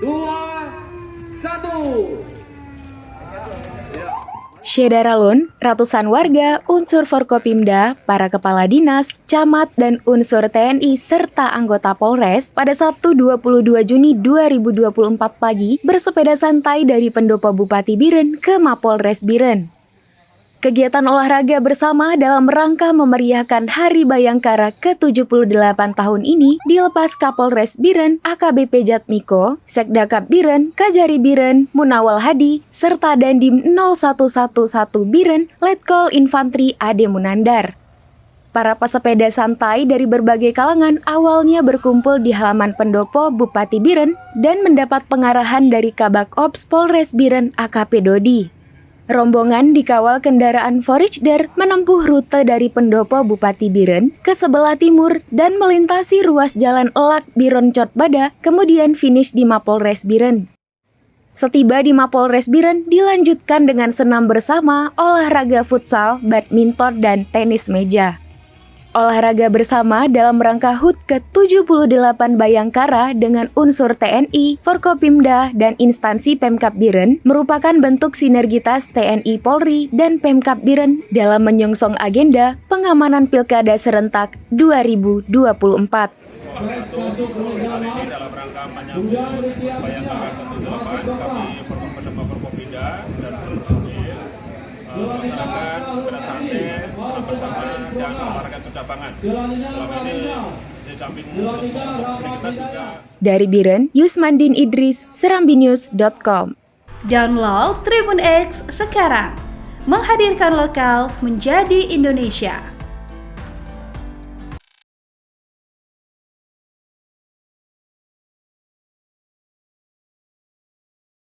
2, 1. Syedaralun, ratusan warga, unsur Forkopimda, para kepala dinas, camat, dan unsur TNI serta anggota Polres pada Sabtu 22 Juni 2024 pagi bersepeda santai dari Pendopo Bupati Biren ke Mapolres Biren. Kegiatan olahraga bersama dalam rangka memeriahkan Hari Bayangkara ke-78 tahun ini dilepas Kapolres Biren AKBP Jatmiko, Sekdakap Biren, Kajari Biren, Munawal Hadi, serta Dandim 0111 Biren, Letkol Infantri Ade Munandar. Para pesepeda santai dari berbagai kalangan awalnya berkumpul di halaman Pendopo Bupati Biren dan mendapat pengarahan dari Kabak Ops Polres Biren AKP Dodi. Rombongan dikawal kendaraan Forijder menempuh rute dari Pendopo Bupati Biren ke sebelah timur dan melintasi ruas jalan Elak Biron Cotbada, kemudian finish di Mapolres Biren. Setiba di Mapolres Biren dilanjutkan dengan senam bersama, olahraga futsal, badminton, dan tenis meja. Olahraga bersama dalam rangka HUT ke-78 Bayangkara dengan unsur TNI, Forkopimda, dan instansi Pemkab Biren merupakan bentuk sinergitas TNI Polri dan Pemkab Biren dalam menyongsong agenda pengamanan Pilkada Serentak 2024. Hari ini dalam rangka menyambut Bayangkara ke-78 kami bersama Forkopimda dan seluruh sipil melaksanakan sepeda santai, senam bersama dan olahraga cabangan. Selama ini di samping untuk sinergitas juga. Dari Biren, Yusmandin Idris, serambinews.com. Download Tribun X sekarang, menghadirkan lokal menjadi Indonesia.